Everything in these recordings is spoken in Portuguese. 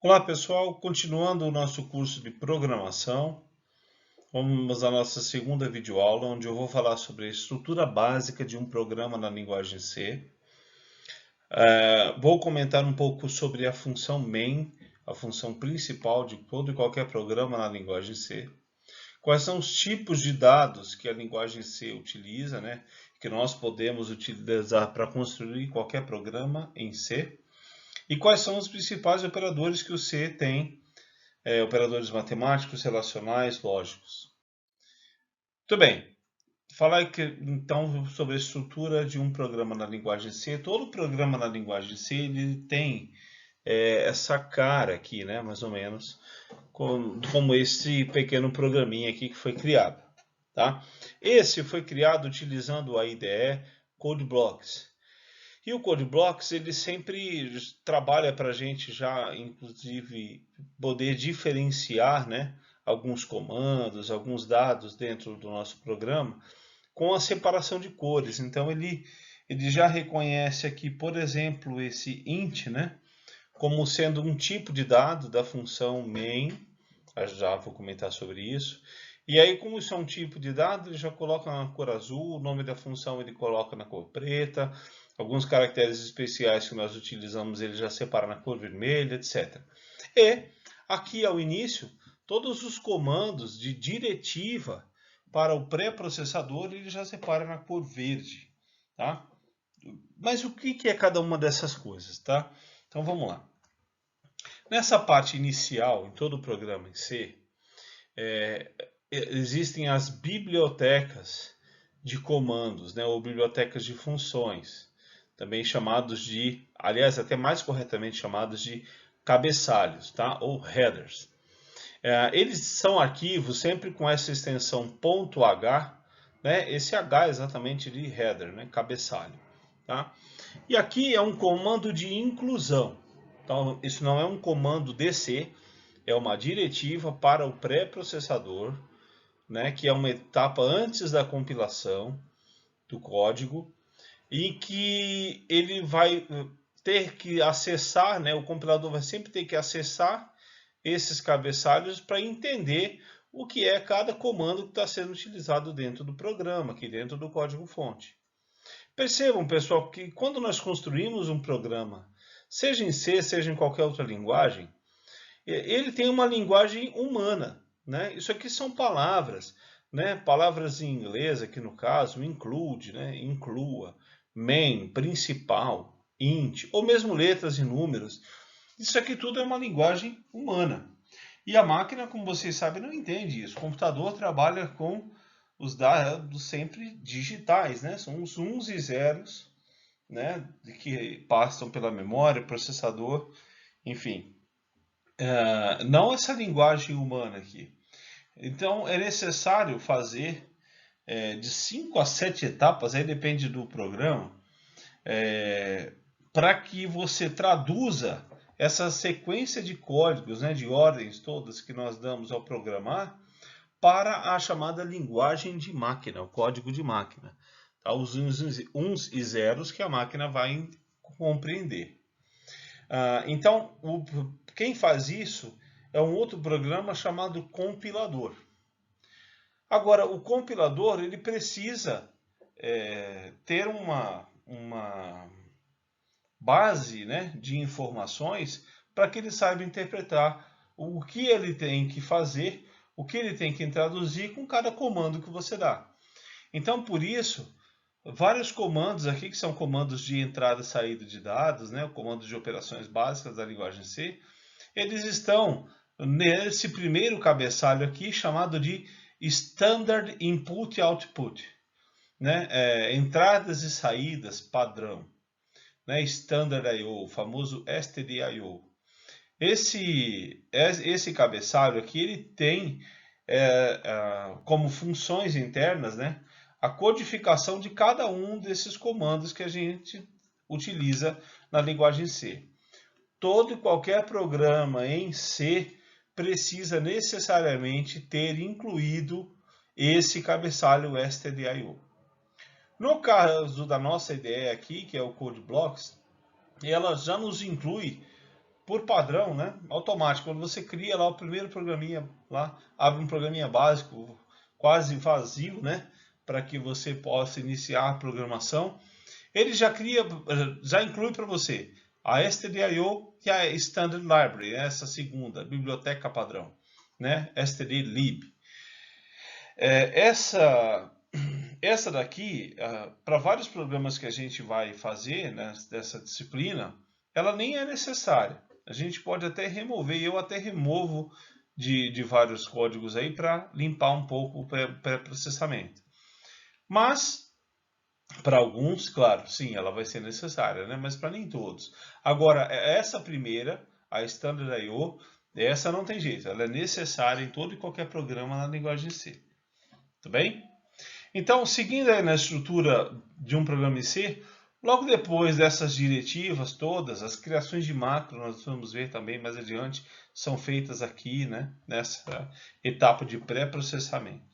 Olá pessoal, continuando o nosso curso de programação, vamos à nossa segunda videoaula, onde eu vou falar sobre a estrutura básica de um programa na linguagem C. Vou comentar um pouco sobre a função main, a função principal de todo e qualquer programa na linguagem C. Quais são os tipos de dados que a linguagem C utiliza, né? Que nós podemos utilizar para construir qualquer programa em C. E quais são os principais operadores que o C tem, operadores matemáticos, relacionais, lógicos. Muito bem. Falar então sobre a estrutura de um programa na linguagem C. Todo programa na linguagem C ele tem essa cara aqui, né, mais ou menos, como esse pequeno programinha aqui que foi criado. Tá? Esse foi criado utilizando a IDE CodeBlocks. E o CodeBlocks ele sempre trabalha para a gente já, inclusive, poder diferenciar, né, alguns comandos, alguns dados dentro do nosso programa com a separação de cores. Então ele já reconhece aqui, por exemplo, esse int, né, como sendo um tipo de dado da função main. Já vou comentar sobre isso. E aí, como isso é um tipo de dado, ele já coloca na cor azul, o nome da função ele coloca na cor preta, alguns caracteres especiais que nós utilizamos ele já separa na cor vermelha, etc. E aqui ao início, todos os comandos de diretiva para o pré-processador ele já separa na cor verde, tá? Mas o que é cada uma dessas coisas, tá? Então vamos lá. Nessa parte inicial, em todo o programa em C, existem as bibliotecas de comandos, né, ou bibliotecas de funções, também chamados de, aliás, até mais corretamente chamados de cabeçalhos, tá? Ou headers. Eles são arquivos sempre com essa extensão .h, né? Esse H é exatamente de header, né? Cabeçalho, tá? E aqui é um comando de inclusão. Então, isso não é um comando DC, é uma diretiva para o pré-processador, né, que é uma etapa antes da compilação do código, e que ele vai ter que acessar, né, o compilador vai sempre ter que acessar esses cabeçalhos para entender o que é cada comando que está sendo utilizado dentro do programa, aqui dentro do código-fonte. Percebam, pessoal, que quando nós construímos um programa, seja em C, seja em qualquer outra linguagem, ele tem uma linguagem humana, né? Isso aqui são palavras, né? Palavras em inglês, aqui no caso, include, né? Inclua, main, principal, int, ou mesmo letras e números. Isso aqui tudo é uma linguagem humana. E a máquina, como vocês sabem, não entende isso. O computador trabalha com os dados sempre digitais, né? São os uns e zeros, né? Que passam pela memória, processador, enfim. Não essa linguagem humana aqui. Então é necessário fazer de 5 a 7 etapas, aí depende do programa, para que você traduza essa sequência de códigos, né, de ordens todas que nós damos ao programar, para a chamada linguagem de máquina, o código de máquina. Tá? Os uns e zeros que a máquina vai compreender. Então, quem faz isso é um outro programa chamado compilador. Agora, o compilador ele precisa ter uma base, né, de informações para que ele saiba interpretar o que ele tem que fazer, o que ele tem que traduzir com cada comando que você dá. Então, por isso, vários comandos aqui, que são comandos de entrada e saída de dados, né, comandos de operações básicas da linguagem C, eles estão nesse primeiro cabeçalho aqui, chamado de Standard Input Output, né, entradas e saídas padrão, né, Standard I/O, o famoso stdio. Esse cabeçalho aqui ele tem como funções internas, né, a codificação de cada um desses comandos que a gente utiliza na linguagem C. Todo e qualquer programa em C precisa necessariamente ter incluído esse cabeçalho stdio. No caso da nossa ideia aqui, que é o CodeBlocks, ela já nos inclui por padrão, né, automático. Quando você cria lá o primeiro programinha, lá abre um programinha básico, quase vazio, né, para que você possa iniciar a programação, ele já cria, já inclui para você a stdio e a Standard Library, essa segunda, biblioteca padrão, né, stdlib. Essa daqui, para vários programas que a gente vai fazer, né, dessa disciplina, ela nem é necessária. A gente pode até remover, eu até removo de vários códigos aí para limpar um pouco o pré-processamento. Mas, para alguns, claro, sim, ela vai ser necessária, né? Mas para nem todos. Agora, essa primeira, a Standard I/O, essa não tem jeito, ela é necessária em todo e qualquer programa na linguagem C. Tudo bem? Então, seguindo aí na estrutura de um programa em C, logo depois dessas diretivas todas, as criações de macro, nós vamos ver também mais adiante, são feitas aqui, né, nessa etapa de pré-processamento.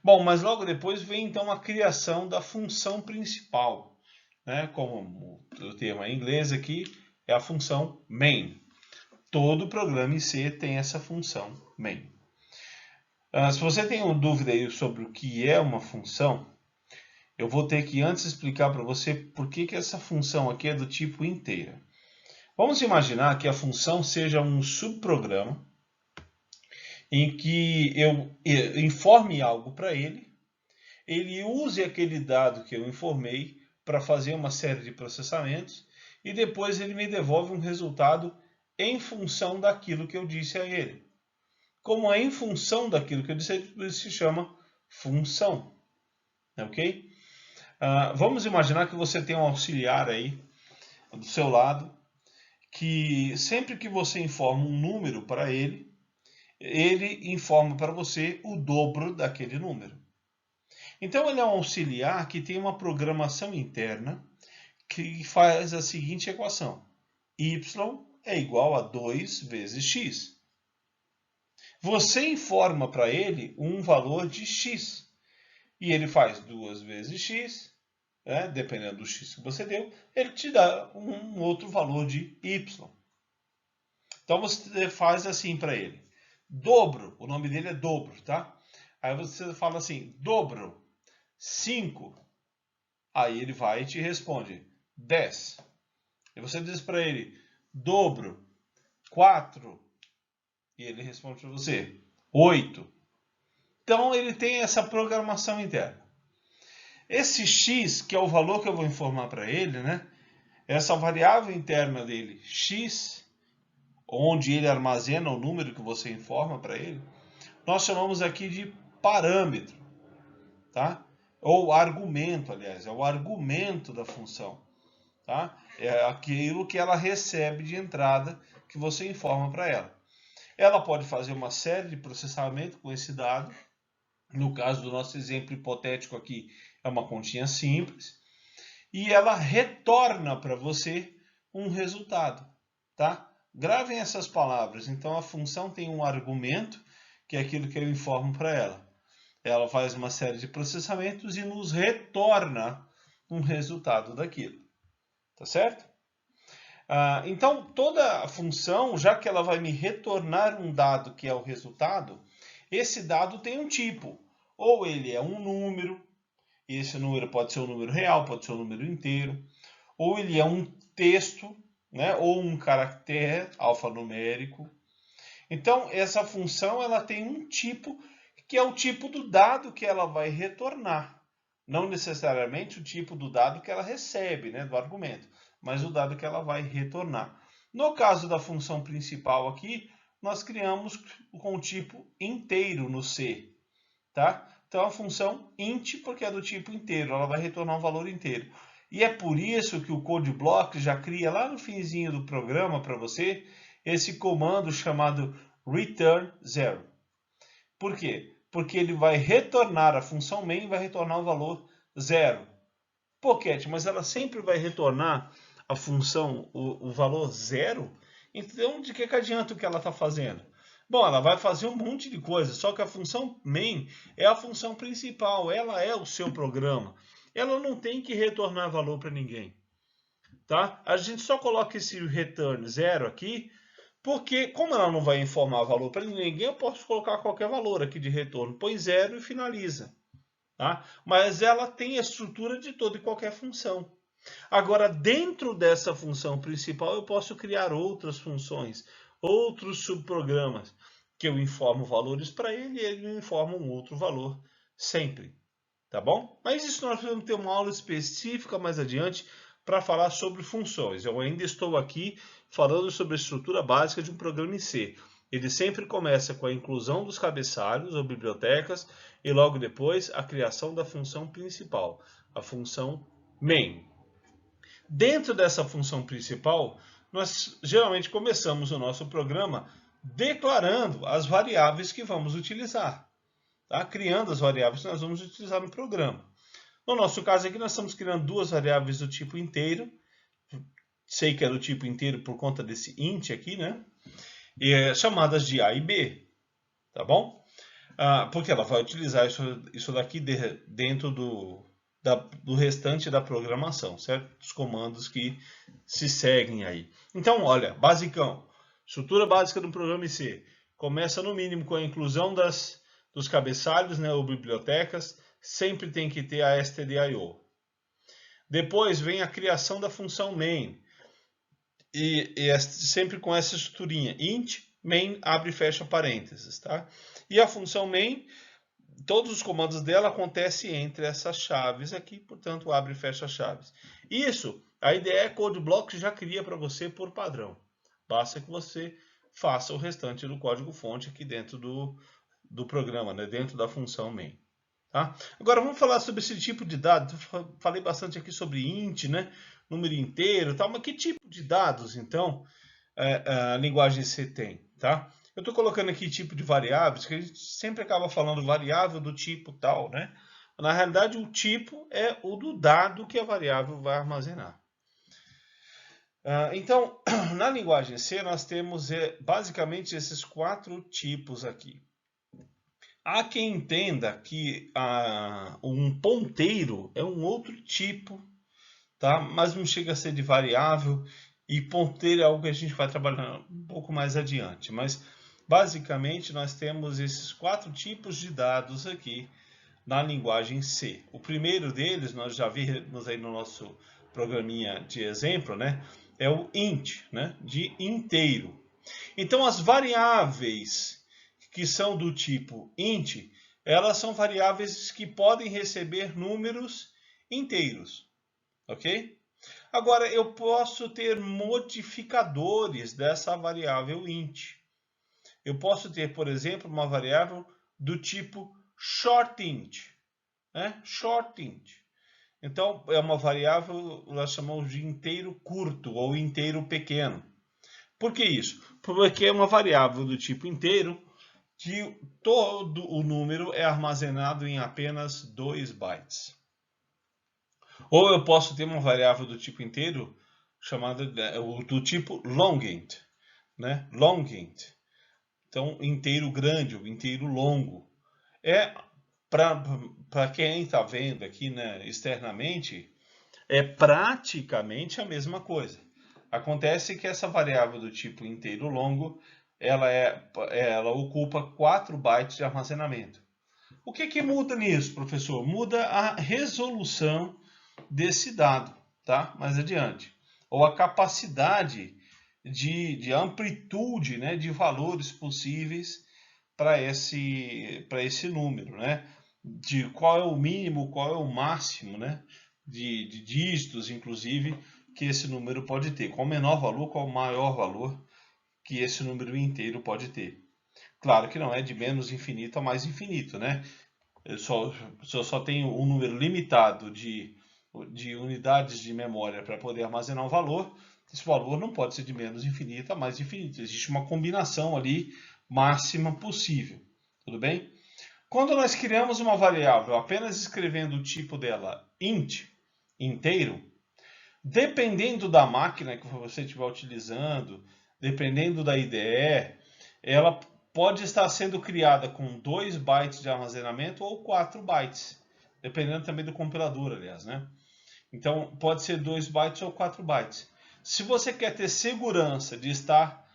Bom, mas logo depois vem então a criação da função principal, né, como o termo em inglês aqui é a função main. Todo programa em C tem essa função main. Se você tem dúvida aí sobre o que é uma função, eu vou ter que antes explicar para você por que essa função aqui é do tipo inteira. Vamos imaginar que a função seja um subprograma em que eu informe algo para ele, ele use aquele dado que eu informei para fazer uma série de processamentos e depois ele me devolve um resultado em função daquilo que eu disse a ele. Como é em função daquilo que eu disse, isso se chama função. Ok? Vamos imaginar que você tem um auxiliar aí do seu lado, que sempre que você informa um número para ele, ele informa para você o dobro daquele número. Então ele é um auxiliar que tem uma programação interna que faz a seguinte equação: y é igual a 2 vezes x. Você informa para ele um valor de x, e ele faz 2 vezes x, né, dependendo do x que você deu, ele te dá um outro valor de y. Então você faz assim para ele: dobro, o nome dele é dobro, tá? Aí você fala assim: dobro 5. Aí ele vai e te responde 10. E você diz para ele: dobro 4. E ele responde para você 8. Então ele tem essa programação interna. Esse x, que é o valor que eu vou informar para ele, né? Essa variável interna dele, x, onde ele armazena o número que você informa para ele, nós chamamos aqui de parâmetro, tá? Ou argumento, aliás, é o argumento da função, tá? É aquilo que ela recebe de entrada que você informa para ela. Ela pode fazer uma série de processamento com esse dado. No caso do nosso exemplo hipotético aqui, é uma continha simples. E ela retorna para você um resultado, tá? Gravem essas palavras. Então, a função tem um argumento, que é aquilo que eu informo para ela. Ela faz uma série de processamentos e nos retorna um resultado daquilo. Tá certo? Então, toda a função, já que ela vai me retornar um dado que é o resultado, esse dado tem um tipo. Ou ele é um número, e esse número pode ser um número real, pode ser um número inteiro. Ou ele é um texto, né, ou um caractere alfanumérico. Então, essa função ela tem um tipo, que é o tipo do dado que ela vai retornar. Não necessariamente o tipo do dado que ela recebe, né, do argumento, mas o dado que ela vai retornar. No caso da função principal aqui, nós criamos com o tipo inteiro no C, tá? Então a função int, porque é do tipo inteiro, ela vai retornar um valor inteiro. E é por isso que o CodeBlock já cria lá no finzinho do programa para você esse comando chamado return 0. Por quê? Porque ele vai retornar, a função main vai retornar o valor 0. Pô, Cat, mas ela sempre vai retornar a função, o valor 0? Então, de que adianta o que ela está fazendo? Bom, ela vai fazer um monte de coisa, só que a função main é a função principal, ela é o seu programa. Ela não tem que retornar valor para ninguém. tá? A gente só coloca esse return 0 aqui, porque como ela não vai informar valor para ninguém, eu posso colocar qualquer valor aqui de retorno. Põe 0 e finaliza. Tá? Mas ela tem a estrutura de toda e qualquer função. Agora, dentro dessa função principal, eu posso criar outras funções, outros subprogramas, que eu informo valores para ele e ele me informa um outro valor sempre. Tá bom? Mas isso nós vamos ter uma aula específica mais adiante para falar sobre funções. Eu ainda estou aqui falando sobre a estrutura básica de um programa em C. Ele sempre começa com a inclusão dos cabeçalhos ou bibliotecas e logo depois a criação da função principal, a função main. Dentro dessa função principal, nós geralmente começamos o nosso programa declarando as variáveis que vamos utilizar, tá? Criando as variáveis que nós vamos utilizar no programa. No nosso caso aqui, nós estamos criando duas variáveis do tipo inteiro. Sei que é do tipo inteiro por conta desse int aqui, né? E chamadas de A e B, tá bom? Porque ela vai utilizar isso daqui dentro do restante da programação, certo? Dos comandos que se seguem aí. Então, olha, basicão, estrutura básica do programa em C. Começa no mínimo com a inclusão dos cabeçalhos, né, ou bibliotecas. Sempre tem que ter a stdio. Depois vem a criação da função main. E sempre com essa estruturinha. Int, main, abre e fecha parênteses, tá? E a função main, todos os comandos dela acontecem entre essas chaves aqui, portanto, abre e fecha chaves. Isso, a IDE Code Blocks já cria para você por padrão. Basta que você faça o restante do código-fonte aqui dentro do programa, né? Dentro da função main. Tá? Agora vamos falar sobre esse tipo de dado. Eu falei bastante aqui sobre int, né? Número inteiro, tal. Mas que tipo de dados, então, a linguagem C tem? Tá? Eu estou colocando aqui tipo de variáveis, que a gente sempre acaba falando variável do tipo tal, né? Na realidade, o tipo é o do dado que a variável vai armazenar. Então, na linguagem C, nós temos basicamente esses 4 tipos aqui. Há quem entenda que um ponteiro é um outro tipo, tá? Mas não chega a ser de variável, e ponteiro é algo que a gente vai trabalhar um pouco mais adiante. Mas, basicamente, nós temos esses 4 tipos de dados aqui na linguagem C. O primeiro deles, nós já vimos aí no nosso programinha de exemplo, né? É o int, né? De inteiro. Então, as variáveis que são do tipo int, elas são variáveis que podem receber números inteiros, ok? Agora, eu posso ter modificadores dessa variável int. Eu posso ter, por exemplo, uma variável do tipo shortInt, né? ShortInt. Então, é uma variável, nós chamamos de inteiro curto ou inteiro pequeno. Por que isso? Porque é uma variável do tipo inteiro que todo o número é armazenado em apenas 2 bytes. Ou eu posso ter uma variável do tipo inteiro chamada do tipo longInt, né? LongInt. Então, inteiro grande ou inteiro longo. Para quem está vendo aqui, né, externamente, é praticamente a mesma coisa. Acontece que essa variável do tipo inteiro longo, ela ocupa 4 bytes de armazenamento. O que muda nisso, professor? Muda a resolução desse dado, tá? Mais adiante. Ou a capacidade de amplitude, né, de valores possíveis para esse número, né? De qual é o mínimo, qual é o máximo, né? De dígitos, inclusive, que esse número pode ter. Qual o menor valor, qual o maior valor que esse número inteiro pode ter. Claro que não é de menos infinito a mais infinito, né? Se eu só tenho um número limitado de unidades de memória para poder armazenar um valor, esse valor não pode ser de menos infinito a mais infinito. Existe uma combinação ali máxima possível. Tudo bem? Quando nós criamos uma variável apenas escrevendo o tipo dela int, inteiro, dependendo da máquina que você estiver utilizando, dependendo da IDE, ela pode estar sendo criada com 2 bytes de armazenamento ou 4 bytes, dependendo também do compilador, aliás, né? Então, pode ser 2 bytes ou 4 bytes. Se você quer ter segurança de estar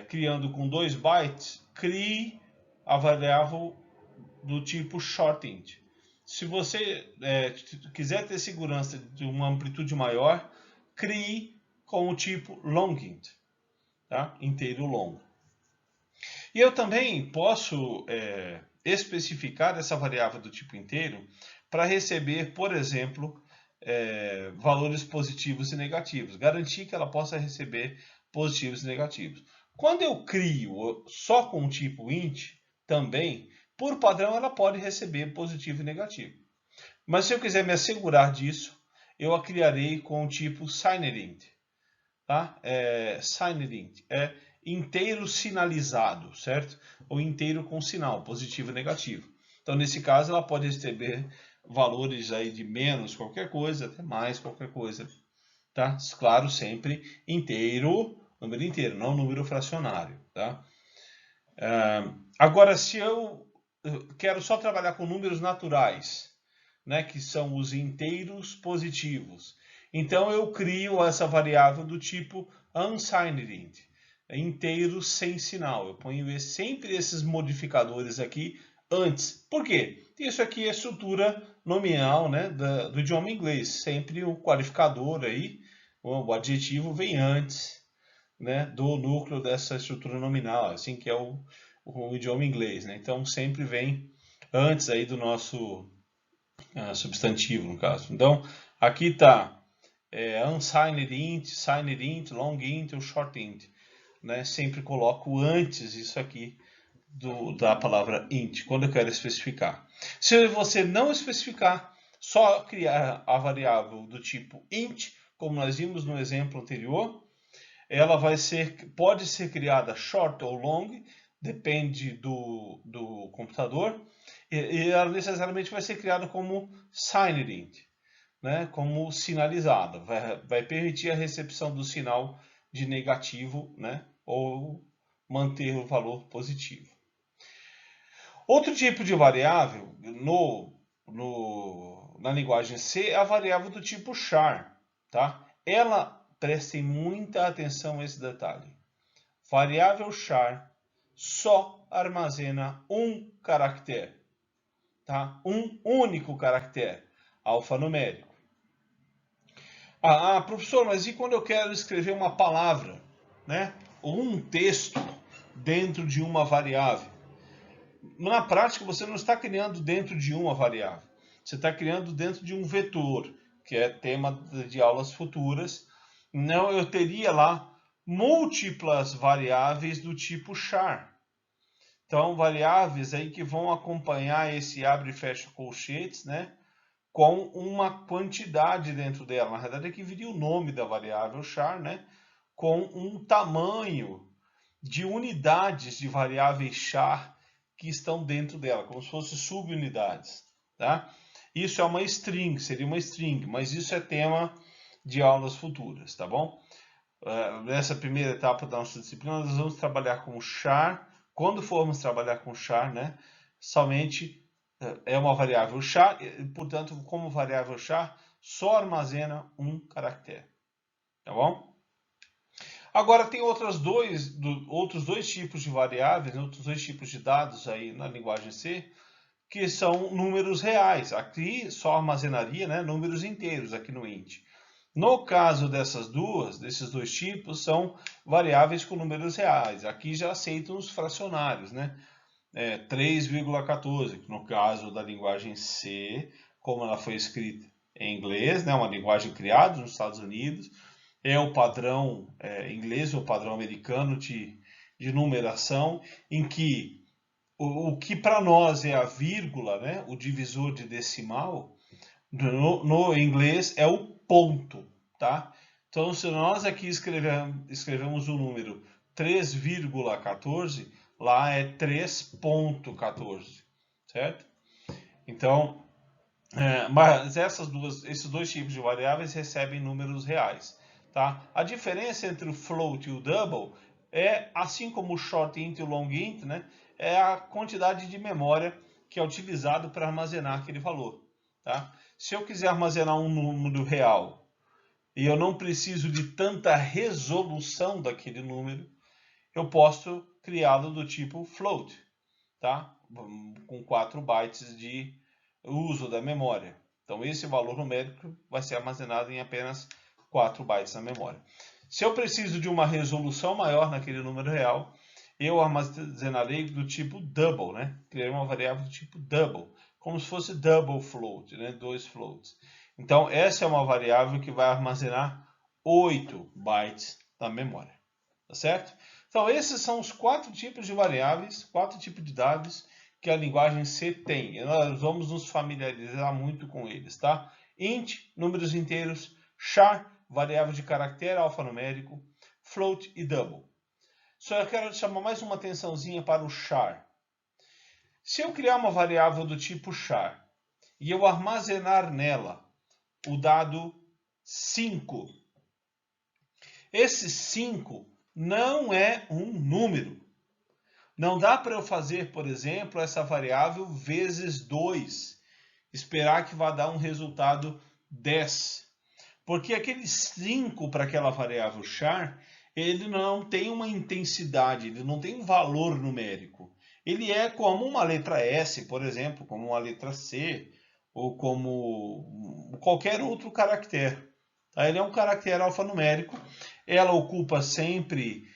criando com 2 bytes, crie a variável do tipo shortInt. Se você quiser ter segurança de uma amplitude maior, crie com o tipo longInt, tá? Inteiro longo. E eu também posso especificar essa variável do tipo inteiro para receber, por exemplo, valores positivos e negativos. Garantir que ela possa receber positivos e negativos. Quando eu crio só com o tipo int, também, por padrão, ela pode receber positivo e negativo. Mas se eu quiser me assegurar disso, eu a criarei com o tipo signedInt. Tá? SignedInt é inteiro sinalizado, certo? Ou inteiro com sinal, positivo e negativo. Então, nesse caso, ela pode receber valores aí de menos qualquer coisa, até mais qualquer coisa. Tá? Claro, sempre inteiro, número inteiro, não número fracionário. Tá? Agora, se eu quero só trabalhar com números naturais, né, que são os inteiros positivos, então eu crio essa variável do tipo unsignedInt, inteiro sem sinal. Eu ponho sempre esses modificadores aqui antes. Por quê? Isso aqui é estrutura nominal, né, do idioma inglês. Sempre o qualificador aí, o adjetivo vem antes, né, do núcleo dessa estrutura nominal, assim que é o idioma inglês, né? Então sempre vem antes aí do nosso substantivo, no caso. Então aqui está unsignedInt, signedInt, longInt ou shortInt, né? Sempre coloco antes isso aqui da palavra int, quando eu quero especificar. Se você não especificar, só criar a variável do tipo int, como nós vimos no exemplo anterior, ela pode ser criada short ou long, depende do computador, e ela necessariamente vai ser criada como signedInt, né, como sinalizada, vai permitir a recepção do sinal de negativo, né, ou manter o valor positivo. Outro tipo de variável na linguagem C é a variável do tipo char, tá? Prestem muita atenção a esse detalhe. Variável char só armazena um caractere, tá? Um único caractere, alfanumérico. Professor, mas e quando eu quero escrever uma palavra, né? Ou um texto dentro de uma variável? Na prática, você não está criando dentro de uma variável. Você está criando dentro de um vetor, que é tema de aulas futuras. Não, eu teria lá múltiplas variáveis do tipo char. Então, variáveis aí que vão acompanhar esse abre e fecha colchetes, né? Com uma quantidade dentro dela. Na verdade, aqui viria o nome da variável char, né? Com um tamanho de unidades de variáveis char que estão dentro dela, como se fossem subunidades, tá? Isso é uma string, seria uma string, mas isso é tema de aulas futuras, tá bom? Nessa primeira etapa da nossa disciplina, nós vamos trabalhar com char. Quando formos trabalhar com char, né, somente é uma variável char, portanto, como variável char, só armazena um caractere, tá bom? Agora tem outros dois tipos de variáveis, outros dois tipos de dados aí na linguagem C, que são números reais. Aqui só armazenaria, né, números inteiros aqui no int. No caso desses dois tipos, são variáveis com números reais. Aqui já aceitam os fracionários, né? 3,14, no caso da linguagem C, como ela foi escrita em inglês, né, uma linguagem criada nos Estados Unidos, é o padrão inglês, o padrão americano de numeração, em que o que para nós é a vírgula, né, o divisor de decimal, no inglês é o ponto, tá? Então, se nós aqui escrevemos o número 3,14, lá é 3,14, certo? Então, mas esses dois tipos de variáveis recebem números reais, tá? A diferença entre o float e o double é, assim como o shortInt e o longInt, né? É a quantidade de memória que é utilizado para armazenar aquele valor, tá? Se eu quiser armazenar um número real e eu não preciso de tanta resolução daquele número, eu posso criá-lo do tipo float, tá? Com 4 bytes de uso da memória. Então esse valor numérico vai ser armazenado em apenas 4 bytes na memória. Se eu preciso de uma resolução maior naquele número real, eu armazenarei do tipo double, né? Criarei uma variável do tipo double, como se fosse double float, né? 2 floats. Então essa é uma variável que vai armazenar 8 bytes na memória, tá certo? Então esses são os 4 tipos de variáveis, 4 tipos de dados que a linguagem C tem. E nós vamos nos familiarizar muito com eles, tá? Int, números inteiros, char, variável de caractere alfanumérico, float e double. Só eu quero chamar mais uma atençãozinha para o char. Se eu criar uma variável do tipo char e eu armazenar nela o dado 5, esse 5 não é um número. Não dá para eu fazer, por exemplo, essa variável vezes 2, esperar que vá dar um resultado 10. Porque aquele 5 para aquela variável char, ele não tem uma intensidade, ele não tem um valor numérico. Ele é como uma letra S, por exemplo, como uma letra C, ou como qualquer outro caractere. Tá? Ele é um caractere alfanumérico, ela ocupa sempre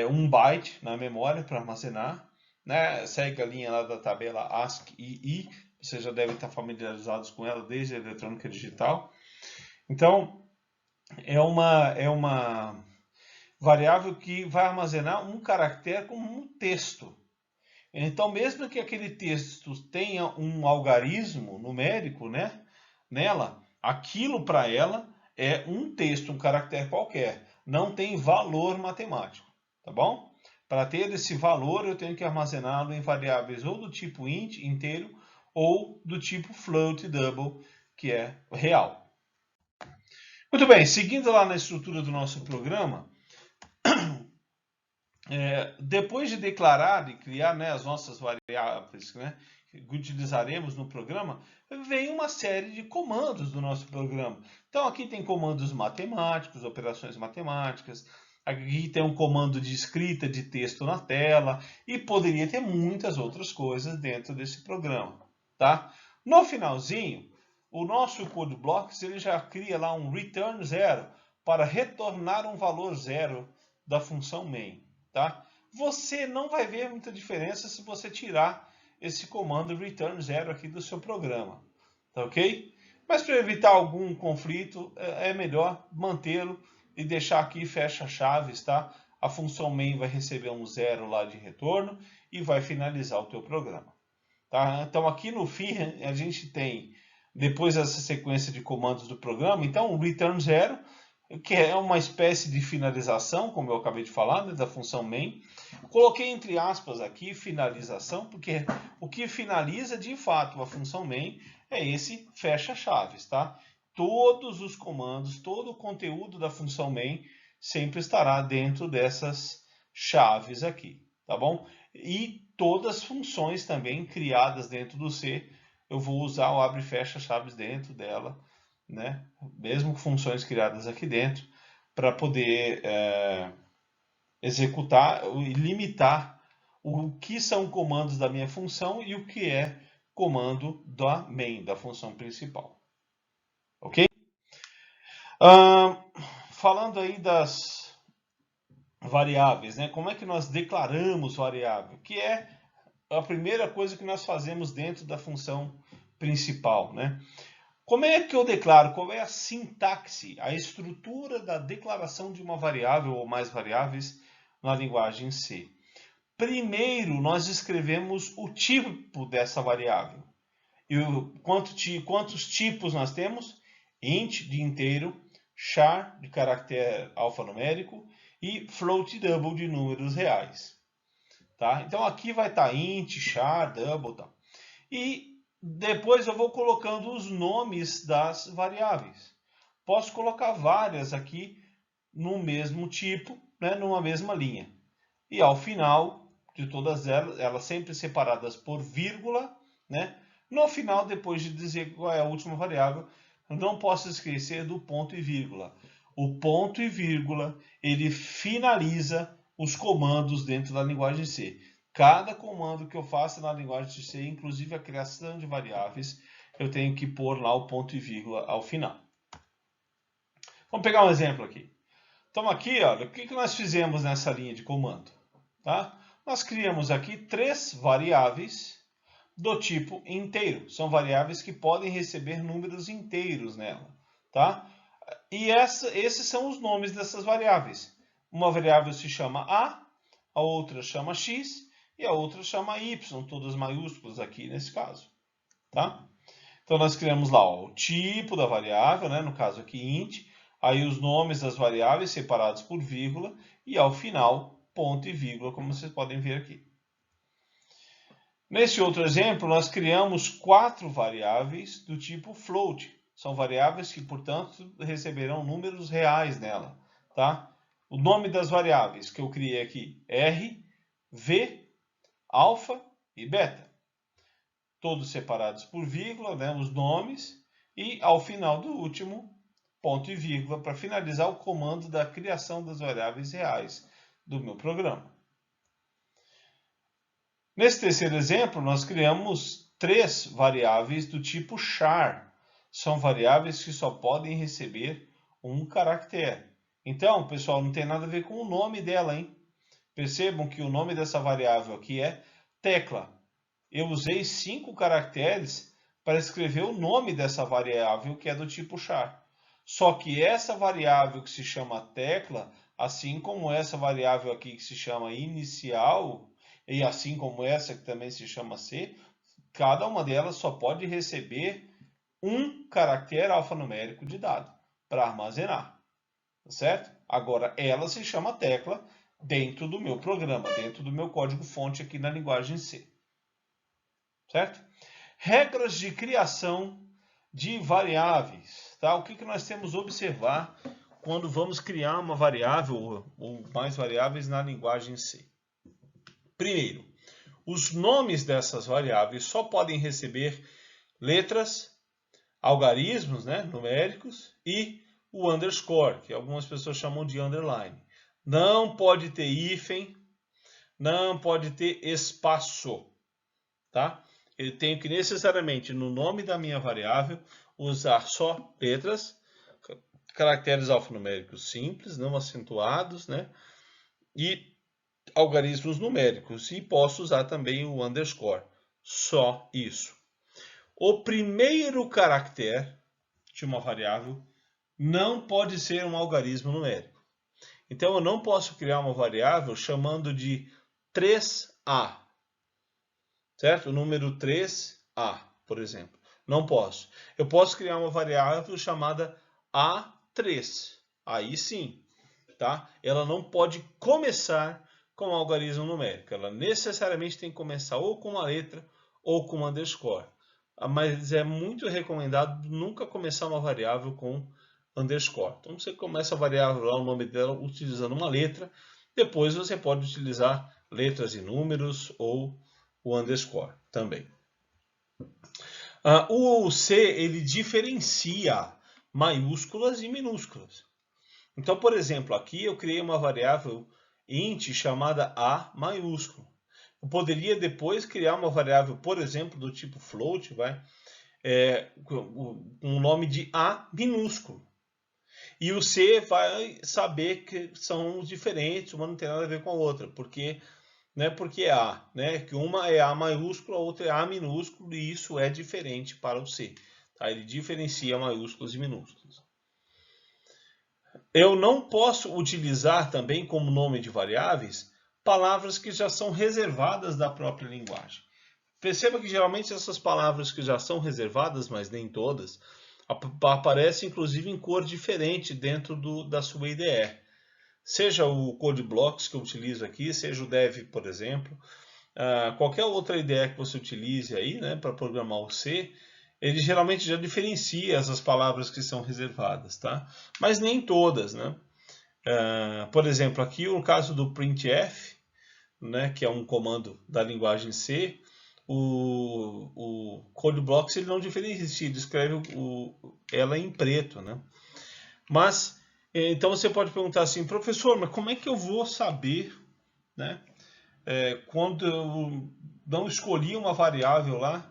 1 byte na memória para armazenar, né? Segue a linha lá da tabela ASCII, vocês já devem estar familiarizados com ela desde a eletrônica digital. Então, é uma variável que vai armazenar um caractere como um texto. Então, mesmo que aquele texto tenha um algarismo numérico, né, nela, aquilo para ela é um texto, um caractere qualquer. Não tem valor matemático, tá bom? Para ter esse valor, eu tenho que armazená-lo em variáveis ou do tipo int, inteiro, ou do tipo float, double, que é real. Muito bem, seguindo lá na estrutura do nosso programa, depois de declarar e criar, né, as nossas variáveis, né, que utilizaremos no programa, vem uma série de comandos do nosso programa. Então aqui tem comandos matemáticos, operações matemáticas, aqui tem um comando de escrita de texto na tela e poderia ter muitas outras coisas dentro desse programa, tá? No finalzinho, o nosso code blocks ele já cria lá um return zero para retornar um valor zero da função main. Tá? Você não vai ver muita diferença se você tirar esse comando return zero aqui do seu programa, tá ok? Mas para evitar algum conflito, é melhor mantê-lo e deixar aqui fecha chaves, tá? A função main vai receber um zero lá de retorno e vai finalizar o teu programa, tá? Então aqui no fim a gente tem, depois dessa sequência de comandos do programa, então o return zero, que é uma espécie de finalização, como eu acabei de falar, né, da função main. Coloquei entre aspas aqui finalização, porque o que finaliza de fato a função main é esse fecha chaves, tá? Todos os comandos, todo o conteúdo da função main sempre estará dentro dessas chaves aqui, tá bom? E todas as funções também criadas dentro do C, eu vou usar o abre e fecha chaves dentro dela, né? Mesmo funções criadas aqui dentro, para poder executar e limitar o que são comandos da minha função e o que é comando da main, da função principal. Ok? Falando aí das variáveis, né? Como é que nós declaramos variável? Que é a primeira coisa que nós fazemos dentro da função principal, né? Como é que eu declaro? Qual é a sintaxe, a estrutura da declaração de uma variável ou mais variáveis na linguagem C? Primeiro, nós escrevemos o tipo dessa variável. E quantos tipos nós temos? Int, de inteiro, char, de caractere alfanumérico, e float double, de números reais. Tá? Então aqui vai estar int, char, double, tá? E depois eu vou colocando os nomes das variáveis. Posso colocar várias aqui no mesmo tipo, né, numa mesma linha. E ao final de todas elas sempre separadas por vírgula, né, No final, depois de dizer qual é a última variável, eu não posso esquecer do ponto e vírgula. O ponto e vírgula, ele finaliza os comandos dentro da linguagem C. Cada comando que eu faço na linguagem C, inclusive a criação de variáveis, eu tenho que pôr lá o ponto e vírgula ao final. Vamos pegar um exemplo aqui. Então aqui, olha, o que nós fizemos nessa linha de comando? Tá? Nós criamos aqui 3 variáveis do tipo inteiro. São variáveis que podem receber números inteiros nela. Tá? E esses são os nomes dessas variáveis. Uma variável se chama a outra chama x e a outra chama y, todas maiúsculas aqui nesse caso. Tá? Então nós criamos lá o tipo da variável, né? No caso aqui int, aí os nomes das variáveis separados por vírgula e ao final ponto e vírgula, como vocês podem ver aqui. Nesse outro exemplo, nós criamos 4 variáveis do tipo float. São variáveis que, portanto, receberão números reais nela. Tá? O nome das variáveis que eu criei aqui, R, V, alfa e beta. Todos separados por vírgula, né, os nomes, e ao final do último, ponto e vírgula, para finalizar o comando da criação das variáveis reais do meu programa. Nesse terceiro exemplo, nós criamos 3 variáveis do tipo char. São variáveis que só podem receber um caractere. Então, pessoal, não tem nada a ver com o nome dela, hein? Percebam que o nome dessa variável aqui é tecla. Eu usei 5 caracteres para escrever o nome dessa variável que é do tipo char. Só que essa variável que se chama tecla, assim como essa variável aqui que se chama inicial, e assim como essa que também se chama C, cada uma delas só pode receber um caractere alfanumérico de dado para armazenar, certo? Agora, ela se chama tecla dentro do meu programa, dentro do meu código-fonte aqui na linguagem C, certo? Regras de criação de variáveis, tá? O que nós temos que observar quando vamos criar uma variável ou mais variáveis na linguagem C? Primeiro, os nomes dessas variáveis só podem receber letras, algarismos, né, numéricos, e o underscore, que algumas pessoas chamam de underline. Não pode ter hífen, não pode ter espaço, tá? Eu tenho que necessariamente, no nome da minha variável, usar só letras, caracteres alfanuméricos simples, não acentuados, né? E algarismos numéricos. E posso usar também o underscore. Só isso. O primeiro caractere de uma variável não pode ser um algarismo numérico. Então, eu não posso criar uma variável chamando de 3A. Certo? O número 3A, por exemplo. Não posso. Eu posso criar uma variável chamada A3. Aí sim. Tá? Ela não pode começar com um algarismo numérico. Ela necessariamente tem que começar ou com uma letra ou com uma underscore. Mas é muito recomendado nunca começar uma variável com underscore. Então você começa a variável lá, o nome dela, utilizando uma letra. Depois você pode utilizar letras e números ou o underscore também. O C, ele diferencia maiúsculas e minúsculas. Então, por exemplo, aqui eu criei uma variável int chamada A maiúsculo. Eu poderia depois criar uma variável, por exemplo, do tipo float, com o nome de A minúsculo. E o C vai saber que são diferentes, uma não tem nada a ver com a outra, porque é A, né? Que uma é A maiúsculo, a outra é A minúsculo, e isso é diferente para o C. Tá? Ele diferencia maiúsculos e minúsculos. Eu não posso utilizar também como nome de variáveis palavras que já são reservadas da própria linguagem. Perceba que geralmente essas palavras que já são reservadas, mas nem todas, aparecem inclusive em cor diferente dentro da sua IDE. Seja o Code Blocks que eu utilizo aqui, seja o Dev, por exemplo, qualquer outra IDE que você utilize aí, né, para programar o C, ele geralmente já diferencia essas palavras que são reservadas, tá? Mas nem todas, né? Por exemplo, aqui no caso do printf, né, que é um comando da linguagem C, o Code Blocks ele não diferencia, ele escreve ela em preto, né? Mas, então você pode perguntar assim, professor, mas como é que eu vou saber, né? Quando eu não escolhi uma variável lá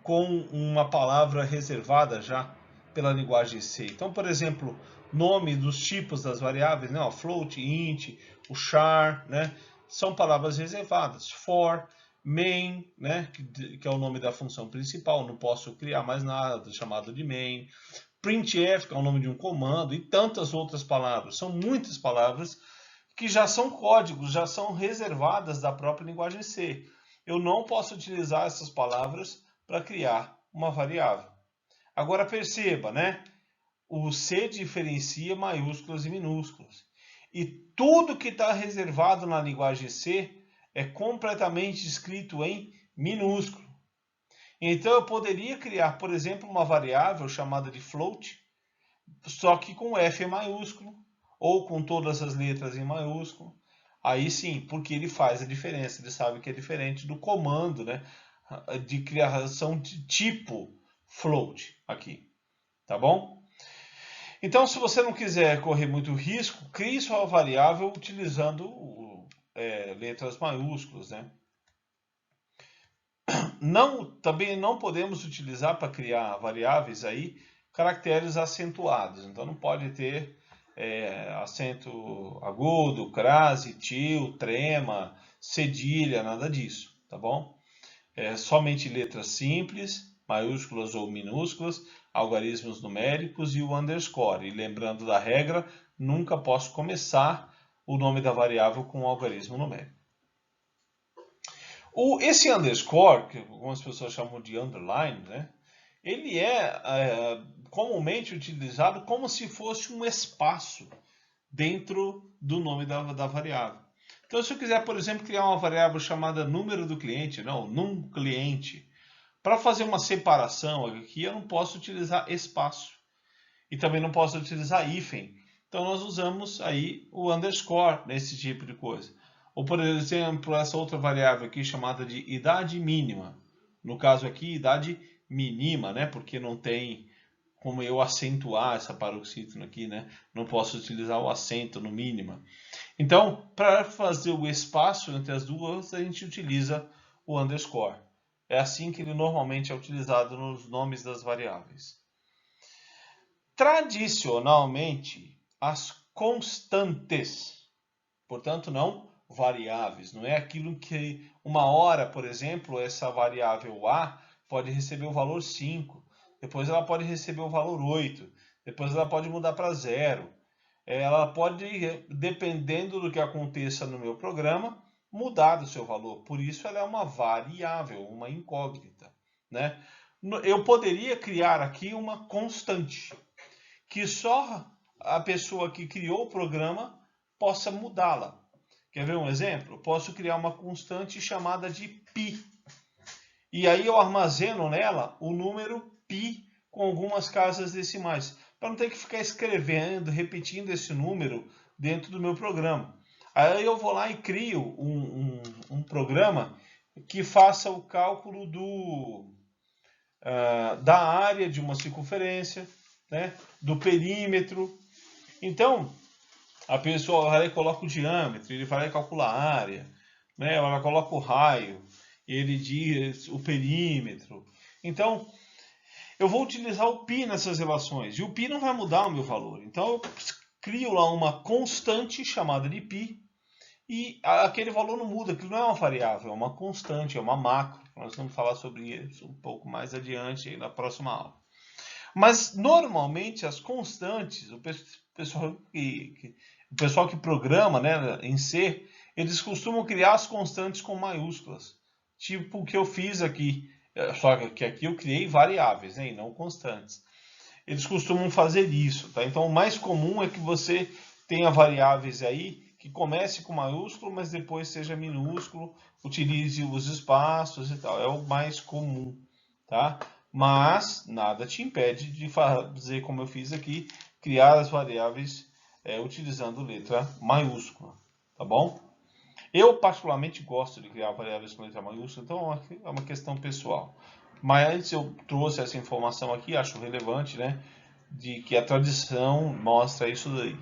com uma palavra reservada já pela linguagem C. Então, por exemplo, nome dos tipos das variáveis, né? O float, int, o char, né? São palavras reservadas. For, main, né? Que é o nome da função principal, não posso criar mais nada chamado de main. Printf, que é o nome de um comando, e tantas outras palavras. São muitas palavras que já são códigos, já são reservadas da própria linguagem C. Eu não posso utilizar essas palavras para criar uma variável. Agora perceba, né? O C diferencia maiúsculas e minúsculas. E tudo que está reservado na linguagem C é completamente escrito em minúsculo. Então eu poderia criar, por exemplo, uma variável chamada de float, só que com F maiúsculo, ou com todas as letras em maiúsculo. Aí sim, porque ele faz a diferença, ele sabe que é diferente do comando, né, de criação de tipo float aqui, tá bom? Então, se você não quiser correr muito risco, crie sua variável utilizando letras maiúsculas, né? Também não podemos utilizar para criar variáveis aí caracteres acentuados. Então não pode ter acento agudo, crase, tio, trema, cedilha, nada disso, tá bom? Somente letras simples, maiúsculas ou minúsculas, algarismos numéricos e o underscore. E lembrando da regra, nunca posso começar o nome da variável com um algarismo numérico. Esse underscore, que algumas pessoas chamam de underline, né? Ele é comumente utilizado como se fosse um espaço dentro do nome da variável. Então, se eu quiser, por exemplo, criar uma variável chamada número do cliente, não, num cliente, para fazer uma separação aqui, eu não posso utilizar espaço. E também não posso utilizar hífen. Então, nós usamos aí o underscore nesse tipo de coisa. Ou, por exemplo, essa outra variável aqui chamada de idade mínima. No caso aqui, idade mínima, né? Porque não tem como eu acentuar essa paroxítona aqui, né? Não posso utilizar o acento no mínima. Então, para fazer o espaço entre as duas, a gente utiliza o underscore. É assim que ele normalmente é utilizado nos nomes das variáveis. Tradicionalmente, as constantes, portanto não variáveis, não é aquilo que uma hora, por exemplo, essa variável A pode receber o valor 5, depois ela pode receber o valor 8, depois ela pode mudar para 0. Ela pode, dependendo do que aconteça no meu programa, mudar do seu valor. Por isso ela é uma variável, uma incógnita, né? Eu poderia criar aqui uma constante, que só a pessoa que criou o programa possa mudá-la. Quer ver um exemplo? Posso criar uma constante chamada de π. E aí eu armazeno nela o número π com algumas casas decimais, para não ter que ficar escrevendo, repetindo esse número dentro do meu programa. Aí eu vou lá e crio um programa que faça o cálculo da área de uma circunferência, né, do perímetro. Então, a pessoa vai lá e coloca o diâmetro, ele vai lá e calcula a área, né, ela coloca o raio, ele diz o perímetro. Então, eu vou utilizar o π nessas relações, e o π não vai mudar o meu valor. Então, eu crio lá uma constante chamada de π, e aquele valor não muda, aquilo não é uma variável, é uma constante, é uma macro. Nós vamos falar sobre isso um pouco mais adiante na próxima aula. Mas, normalmente, as constantes, o pessoal que programa, né, em C, eles costumam criar as constantes com maiúsculas. Tipo o que eu fiz aqui. Só que aqui eu criei variáveis, né, e não constantes. Eles costumam fazer isso, tá? Então, o mais comum é que você tenha variáveis aí que comece com maiúsculo, mas depois seja minúsculo, utilize os espaços e tal. É o mais comum, tá? Mas nada te impede de fazer como eu fiz aqui, criar as variáveis utilizando letra maiúscula, tá bom? Eu, particularmente, gosto de criar variáveis com letra maiúscula, então é uma questão pessoal. Mas eu trouxe essa informação aqui, acho relevante, né? De que a tradição mostra isso daí.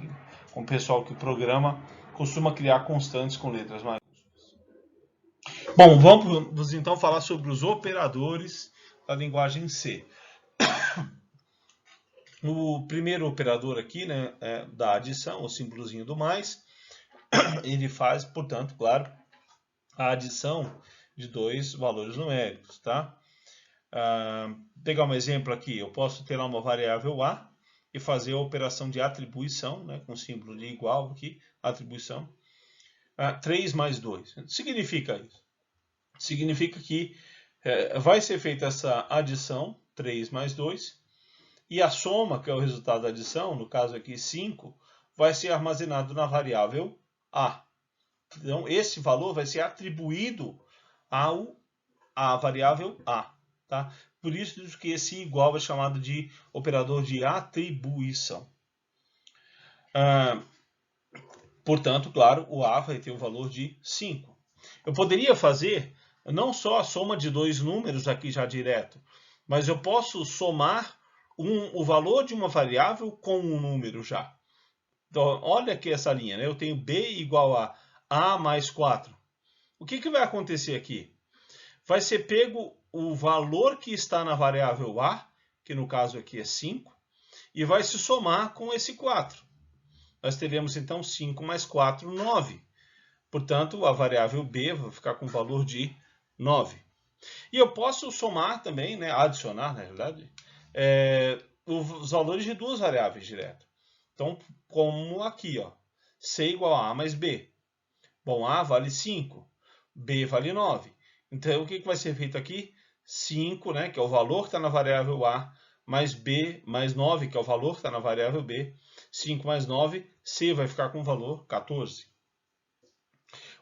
Com o pessoal que programa costuma criar constantes com letras maiúsculas. Bom, vamos então falar sobre os operadores da linguagem C. O primeiro operador aqui, né, é da adição, o símbolozinho do mais. Ele faz, portanto, claro, a adição de dois valores numéricos, tá? Pegar um exemplo aqui, eu posso ter lá uma variável A e fazer a operação de atribuição, né, com o símbolo de igual aqui, atribuição, 3 mais 2. Significa isso? Significa que vai ser feita essa adição, 3 mais 2, e a soma, que é o resultado da adição, no caso aqui 5, vai ser armazenado na variável A. Então, esse valor vai ser atribuído à variável A. Tá? Por isso que esse igual é chamado de operador de atribuição. Portanto, claro, o A vai ter o valor de 5. Eu poderia fazer não só a soma de dois números aqui já direto, mas eu posso somar o valor de uma variável com um número já. Então, olha aqui essa linha, né? Eu tenho B igual a mais 4. O que vai acontecer aqui? Vai ser pego o valor que está na variável A, que no caso aqui é 5, e vai se somar com esse 4. Nós teremos então 5 mais 4, 9. Portanto, a variável B vai ficar com o valor de 9. E eu posso somar também, né, adicionar, na realidade, os valores de duas variáveis direto. Então, como aqui, ó, C igual a mais B. Bom, A vale 5, B vale 9. Então, o que vai ser feito aqui? 5, né, que é o valor que está na variável A, mais B, mais 9, que é o valor que está na variável B. 5 mais 9, C vai ficar com o valor 14.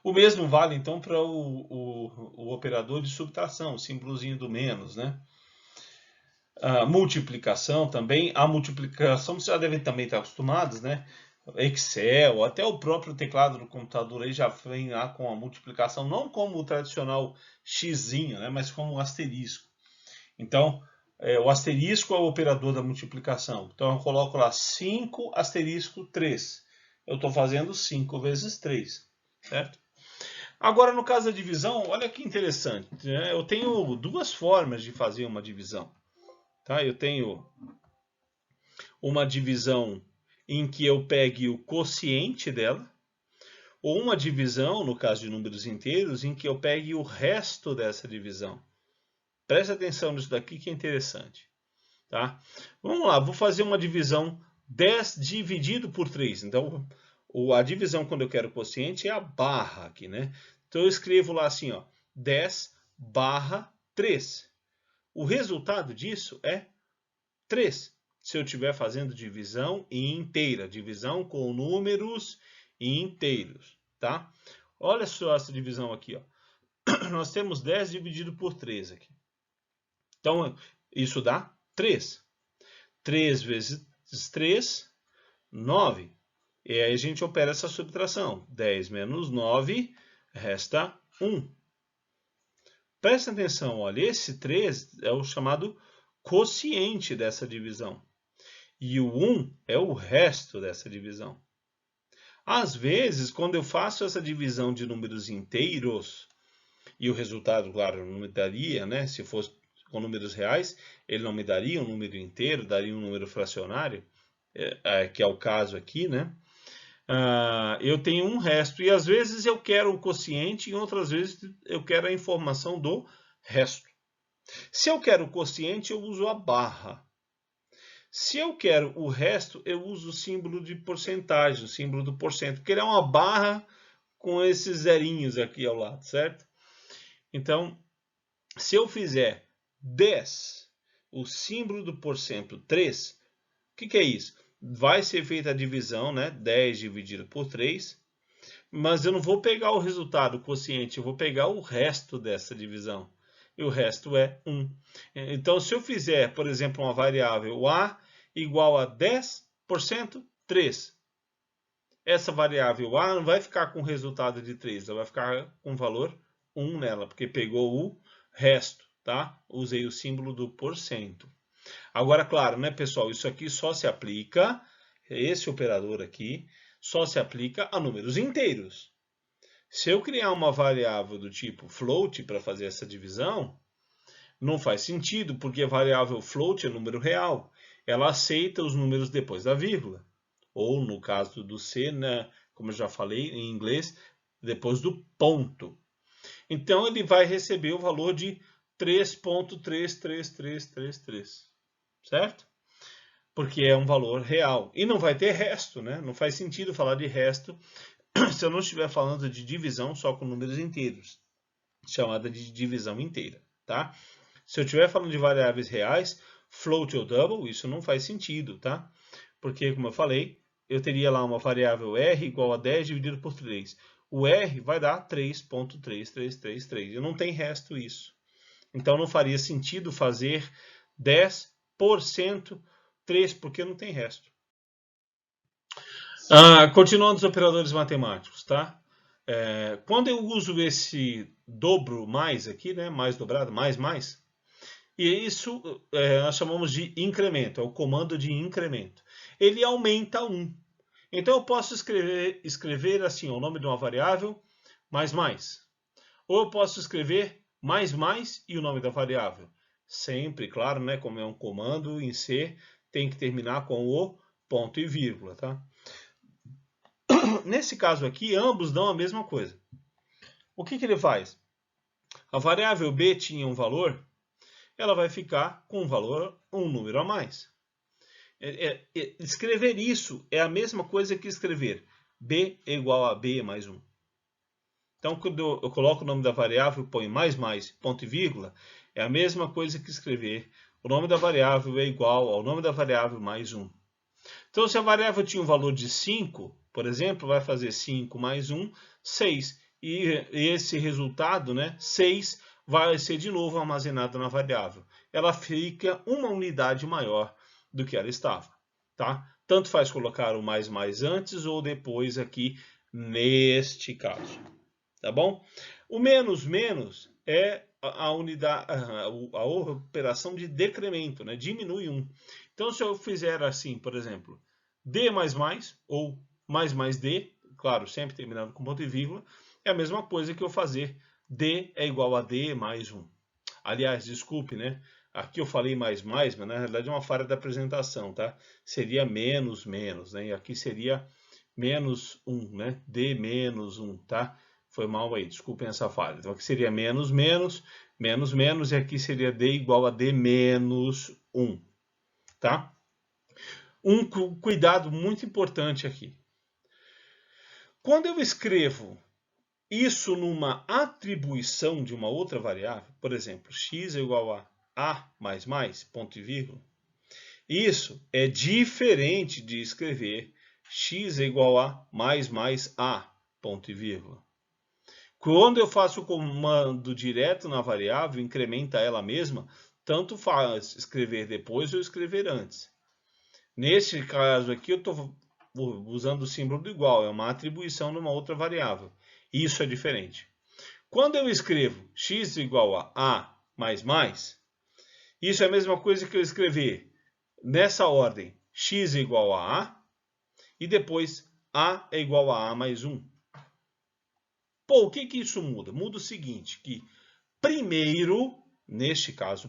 O mesmo vale, então, para o operador de subtração, o símbolozinho do menos, né? A multiplicação também. A multiplicação, vocês já devem também estar acostumados, né? Excel, até o próprio teclado do computador aí já vem lá com a multiplicação, não como o tradicional xzinho, né? Mas como o asterisco. Então, o asterisco é o operador da multiplicação. Então, eu coloco lá 5 asterisco 3. Eu estou fazendo 5 vezes 3, certo? Agora, no caso da divisão, olha que interessante, né? Eu tenho duas formas de fazer uma divisão. Tá? Eu tenho uma divisão em que eu pegue o quociente dela, ou uma divisão, no caso de números inteiros, em que eu pegue o resto dessa divisão. Presta atenção nisso daqui que é interessante. Tá? Vamos lá, vou fazer uma divisão 10 dividido por 3. Então, a divisão quando eu quero quociente é a barra aqui, né? Então, eu escrevo lá assim, ó, 10 barra 3. O resultado disso é 3. Se eu estiver fazendo divisão inteira, divisão com números inteiros, tá? Olha só essa divisão aqui, ó. Nós temos 10 dividido por 3 aqui. Então, isso dá 3. 3 vezes 3, 9. E aí a gente opera essa subtração. 10 menos 9, resta 1. Presta atenção, olha, esse 3 é o chamado quociente dessa divisão. E o 1 é o resto dessa divisão. Às vezes, quando eu faço essa divisão de números inteiros, e o resultado, claro, não me daria, né? Se fosse com números reais, ele não me daria um número inteiro, daria um número fracionário, que é o caso aqui, né? Eu tenho um resto, e às vezes eu quero o quociente, e outras vezes eu quero a informação do resto. Se eu quero o quociente, eu uso a barra. Se eu quero o resto, eu uso o símbolo de porcentagem, o símbolo do porcento, porque ele é uma barra com esses zerinhos aqui ao lado, certo? Então, se eu fizer 10, o símbolo do porcento 3, o que é isso? Vai ser feita a divisão, né? 10 dividido por 3, mas eu não vou pegar o resultado, o quociente, eu vou pegar o resto dessa divisão. E o resto é 1. Então, se eu fizer, por exemplo, uma variável A igual a 10%, 3. essa variável A não vai ficar com resultado de 3, ela vai ficar com valor 1 nela, porque pegou o resto, tá? Usei o símbolo do porcento. Agora, claro, né, pessoal, isso aqui só se aplica, esse operador aqui, só se aplica a números inteiros. Se eu criar uma variável do tipo float para fazer essa divisão, não faz sentido, porque a variável float é número real. Ela aceita os números depois da vírgula. Ou, no caso do C, né, como eu já falei em inglês, depois do ponto. Então, ele vai receber o valor de 3.33333, certo? Porque é um valor real. E não vai ter resto, né? Não faz sentido falar de resto se eu não estiver falando de divisão só com números inteiros, chamada de divisão inteira, tá? Se eu estiver falando de variáveis reais, float ou double, isso não faz sentido, tá? Porque, como eu falei, eu teria lá uma variável r igual a 10 dividido por 3. O r vai dar 3.3333 e não tem resto isso. Então não faria sentido fazer 10% 3, porque não tem resto. Continuando os operadores matemáticos, tá? Quando eu uso esse dobro mais aqui, né, mais dobrado, mais, e isso nós chamamos de incremento, é o comando de incremento. Ele aumenta 1. Então eu posso escrever assim o nome de uma variável, mais. Ou eu posso escrever mais e o nome da variável. Sempre, claro, né, como é um comando em C, tem que terminar com o ponto e vírgula, tá? Nesse caso aqui, ambos dão a mesma coisa. O que ele faz? A variável b tinha um valor, ela vai ficar com um valor, um número a mais. Escrever isso é a mesma coisa que escrever b é igual a b mais 1. Então, quando eu coloco o nome da variável, põe mais, ponto e vírgula, é a mesma coisa que escrever o nome da variável é igual ao nome da variável mais 1. Então, se a variável tinha um valor de 5, por exemplo, vai fazer 5 mais 1, 6. E esse resultado, né, 6, vai ser de novo armazenado na variável. Ela fica uma unidade maior do que ela estava, tá? Tanto faz colocar o mais antes ou depois aqui neste caso, tá bom? O menos é a unidade, a operação de decremento, né? Diminui 1. Então, se eu fizer assim, por exemplo, d ou mais d, claro, sempre terminando com ponto e vírgula, é a mesma coisa que eu fazer d é igual a d mais 1. Aliás, desculpe, né? Aqui eu falei mais, mas na realidade é uma falha da apresentação, tá? Seria menos, né? E aqui seria menos 1, né? D menos 1, tá? Foi mal aí, desculpem essa falha. Então aqui seria menos, e aqui seria d igual a d menos 1, tá? Um cuidado muito importante aqui. Quando eu escrevo isso numa atribuição de uma outra variável, por exemplo, x é igual a mais, ponto e vírgula, isso é diferente de escrever x é igual a mais a, ponto e vírgula. Quando eu faço o comando direto na variável, incrementa ela mesma, tanto faz escrever depois ou escrever antes. Neste caso aqui, eu estou usando o símbolo do igual, é uma atribuição numa outra variável. Isso é diferente. Quando eu escrevo x igual a mais, isso é a mesma coisa que eu escrever nessa ordem, x é igual a e depois a é igual a mais 1. Pô, o que isso muda? Muda o seguinte, que primeiro, neste caso,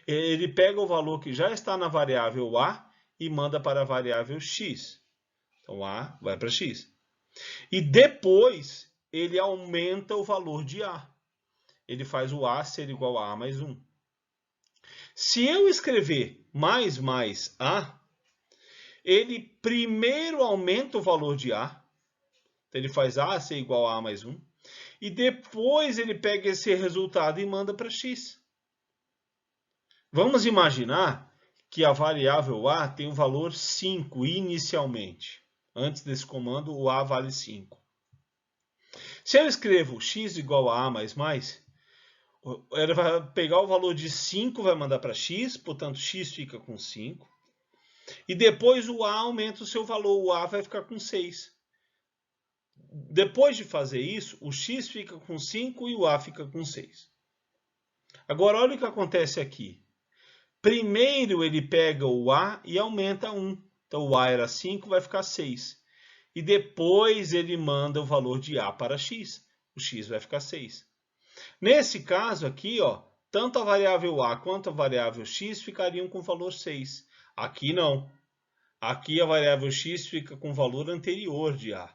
ele pega o valor que já está na variável a e manda para a variável x. Então, a vai para x. E depois, ele aumenta o valor de a. Ele faz o a ser igual a mais 1. Se eu escrever mais a, ele primeiro aumenta o valor de a. Então, ele faz a ser igual a mais 1. E depois ele pega esse resultado e manda para x. Vamos imaginar que a variável a tem o valor 5 inicialmente. Antes desse comando, o a vale 5. Se eu escrevo x igual a mais, ele vai pegar o valor de 5, vai mandar para x, portanto x fica com 5. E depois o a aumenta o seu valor, o a vai ficar com 6. Depois de fazer isso, o x fica com 5 e o a fica com 6. Agora, olha o que acontece aqui. Primeiro ele pega o a e aumenta 1. Então, o a era 5, vai ficar 6. E depois ele manda o valor de a para x. O x vai ficar 6. Nesse caso aqui, ó, tanto a variável a quanto a variável x ficariam com o valor 6. Aqui não. Aqui a variável x fica com o valor anterior de a,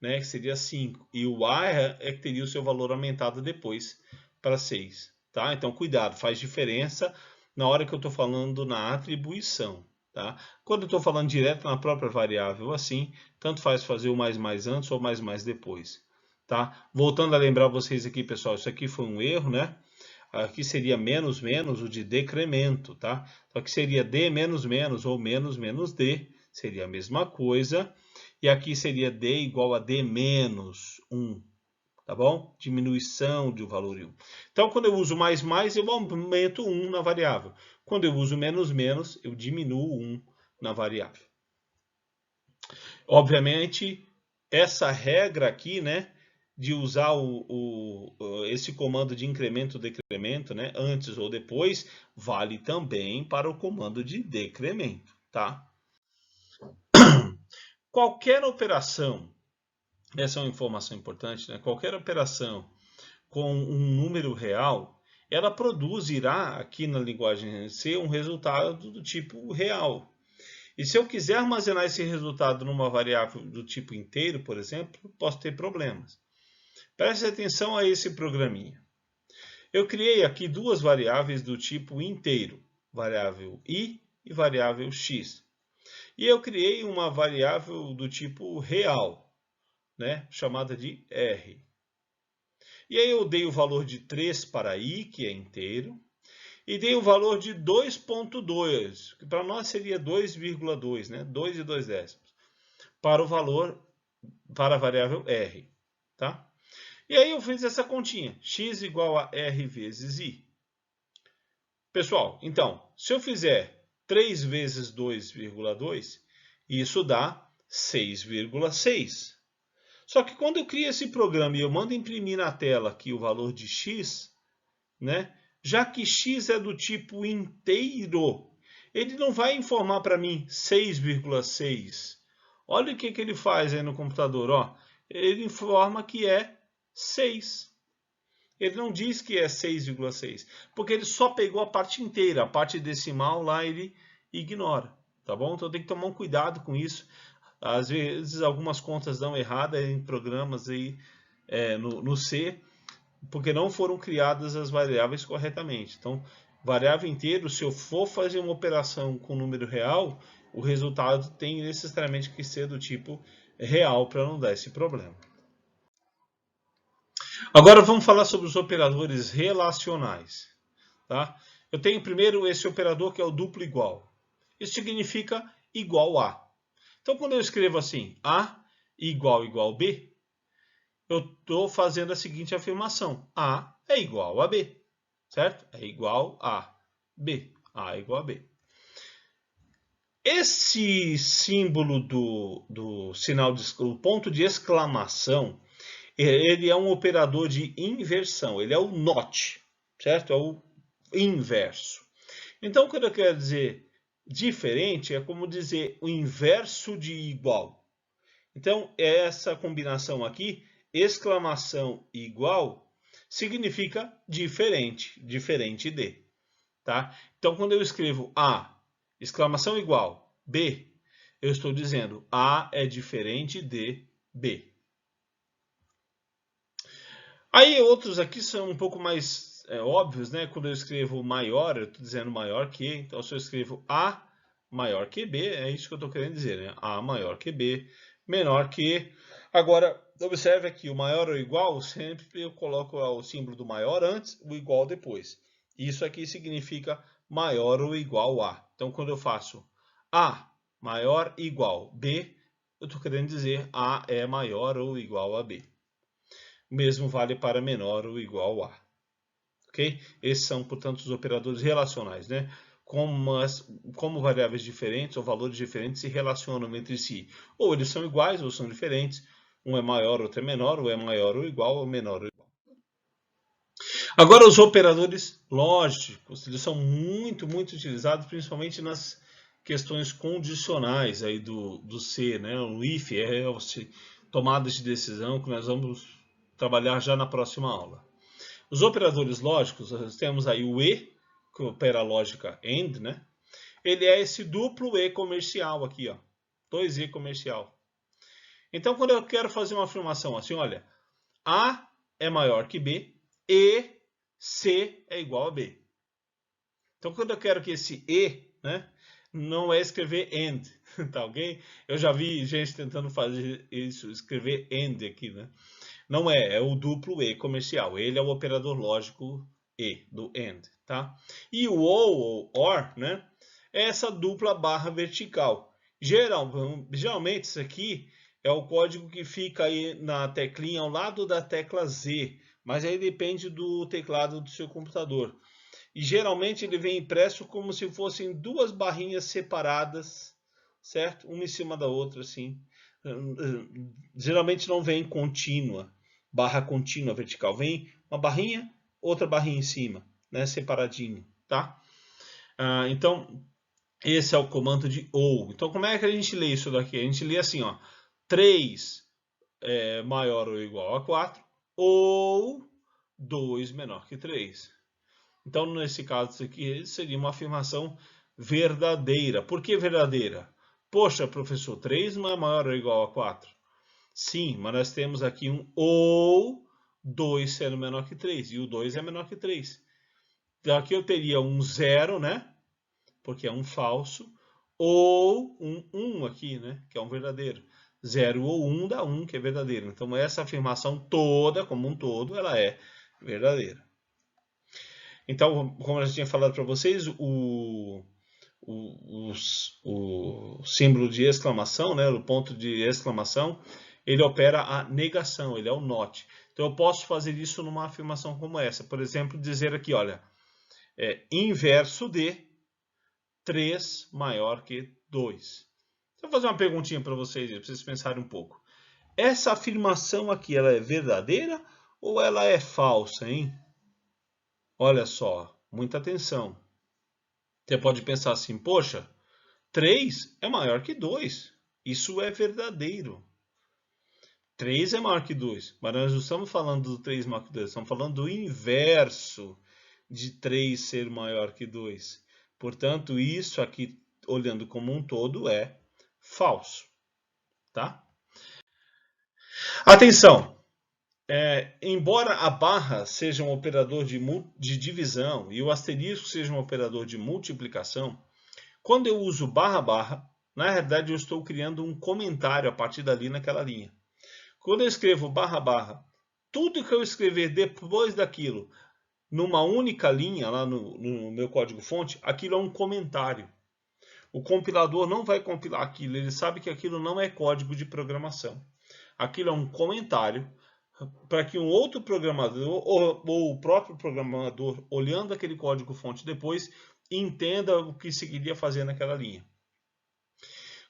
né, que seria 5. E o a é que teria o seu valor aumentado depois para 6. Tá? Então, cuidado, faz diferença na hora que eu estou falando na atribuição. Tá? Quando eu estou falando direto na própria variável, assim, tanto faz fazer o mais antes ou mais depois. Tá? Voltando a lembrar vocês aqui, pessoal, isso aqui foi um erro, né? Aqui seria menos, o de decremento, tá? Então aqui seria d menos ou menos d, seria a mesma coisa. E aqui seria d igual a d menos 1, tá bom? Diminuição de um valor em 1. Então, quando eu uso mais, eu aumento 1 na variável. Quando eu uso menos, eu diminuo 1 na variável. Obviamente, essa regra aqui, né, de usar esse comando de incremento-decremento, né, antes ou depois, vale também para o comando de decremento, tá? Qualquer operação, essa é uma informação importante, né? Qualquer operação com um número real, ela produzirá aqui na linguagem C um resultado do tipo real. E se eu quiser armazenar esse resultado numa variável do tipo inteiro, por exemplo, posso ter problemas. Preste atenção a esse programinha. Eu criei aqui duas variáveis do tipo inteiro, variável i e variável x. E eu criei uma variável do tipo real, né, chamada de r. E aí eu dei o valor de 3 para i, que é inteiro, e dei o valor de 2,2, que para nós seria 2,2, né, 2,2, para o valor, para a variável r, tá? E aí eu fiz essa continha, x igual a r vezes i. Pessoal, então, se eu fizer 3 vezes 2,2, isso dá 6,6. Só que quando eu crio esse programa e eu mando imprimir na tela aqui o valor de x, né, já que x é do tipo inteiro, ele não vai informar para mim 6,6. Olha o que ele faz aí no computador, ó. Ele informa que é 6. Ele não diz que é 6,6, porque ele só pegou a parte inteira, a parte decimal lá ele ignora, tá bom? Então tem que tomar um cuidado com isso. Às vezes algumas contas dão errada em programas aí, no C, porque não foram criadas as variáveis corretamente. Então, variável inteiro, se eu for fazer uma operação com número real, o resultado tem necessariamente que ser do tipo real para não dar esse problema. Agora vamos falar sobre os operadores relacionais. Tá? Eu tenho primeiro esse operador que é o duplo igual. Isso significa igual a. Então, quando eu escrevo assim, a igual b, eu estou fazendo a seguinte afirmação. A é igual a b, certo? É igual a b. A é igual a b. Esse símbolo do sinal de ponto de exclamação, ele é um operador de inversão. Ele é o not, certo? É o inverso. Então, quando eu quero dizer diferente, é como dizer o inverso de igual. Então, essa combinação aqui, exclamação igual, significa diferente, diferente de. Tá? Então, quando eu escrevo A, exclamação igual, B, eu estou dizendo A é diferente de B. Aí outros aqui são um pouco mais óbvios, né? Quando eu escrevo maior, eu estou dizendo maior que. Então, se eu escrevo A maior que B, é isso que eu estou querendo dizer, né? A maior que B, menor que. Agora, observe aqui, o maior ou igual, sempre eu coloco o símbolo do maior antes, o igual depois. Isso aqui significa maior ou igual a. Então, quando eu faço A maior igual B, eu estou querendo dizer A é maior ou igual a B. O mesmo vale para menor ou igual a. Ok? Esses são, portanto, os operadores relacionais, né? Como variáveis diferentes ou valores diferentes se relacionam entre si. Ou eles são iguais ou são diferentes, Um é maior, outro é menor, um é maior ou igual, ou menor ou igual. Agora, os operadores lógicos, eles são muito utilizados, principalmente nas questões condicionais aí do C, né? O if, else, tomadas de decisão, que nós vamos trabalhar já na próxima aula. Os operadores lógicos, nós temos aí o E, que opera a lógica AND, né? Ele é esse duplo E comercial aqui, ó. 2E comercial. Então, quando eu quero fazer uma afirmação assim, olha, A é maior que B e C é igual a B. Então, quando eu quero que esse E, né, não é escrever AND, tá ok? Eu já vi gente tentando fazer isso, escrever AND aqui, né? Não é o duplo E comercial. Ele é o operador lógico E, do AND, tá? E o ou OR, né, é essa dupla barra vertical. Geralmente, isso aqui é o código que fica aí na teclinha ao lado da tecla Z, mas aí depende do teclado do seu computador. E geralmente ele vem impresso como se fossem duas barrinhas separadas, certo? Uma em cima da outra, assim. Geralmente não vem contínua, barra contínua vertical. Vem uma barrinha, outra barrinha em cima, né? Separadinho, tá? Então, esse é o comando de OU. Então, como é que a gente lê isso daqui? A gente lê assim, ó. 3 é maior ou igual a 4, ou 2 menor que 3. Então, nesse caso isso aqui, seria uma afirmação verdadeira. Por que verdadeira? Poxa, professor, 3 não é maior ou igual a 4? Sim, mas nós temos aqui um ou 2 sendo menor que 3, e o 2 é menor que 3. Então, aqui eu teria um 0, né? Porque é um falso, ou um 1 aqui, né? Que é um verdadeiro. 0 ou 1 dá 1, que é verdadeiro. Então, essa afirmação toda, como um todo, ela é verdadeira. Então, como eu já tinha falado para vocês, o símbolo de exclamação, né, o ponto de exclamação, ele opera a negação, ele é o not. Então, eu posso fazer isso numa afirmação como essa. Por exemplo, dizer aqui, olha, inverso de 3 maior que 2. Vou fazer uma perguntinha para vocês, para vocês pensarem um pouco. Essa afirmação aqui, ela é verdadeira ou ela é falsa, hein? Olha só, muita atenção. Você pode pensar assim, poxa, 3 é maior que 2. Isso é verdadeiro. 3 é maior que 2, mas nós não estamos falando do 3 maior que 2, estamos falando do inverso de 3 ser maior que 2. Portanto, isso aqui, olhando como um todo, é falso. Tá? Atenção! Embora a barra seja um operador de divisão e o asterisco seja um operador de multiplicação, quando eu uso barra, na realidade eu estou criando um comentário a partir dali naquela linha. Quando eu escrevo barra, tudo que eu escrever depois daquilo, numa única linha, lá no meu código-fonte, aquilo é um comentário. O compilador não vai compilar aquilo, ele sabe que aquilo não é código de programação. Aquilo é um comentário para que um outro programador ou o próprio programador, olhando aquele código-fonte depois, entenda o que se queria fazer naquela linha.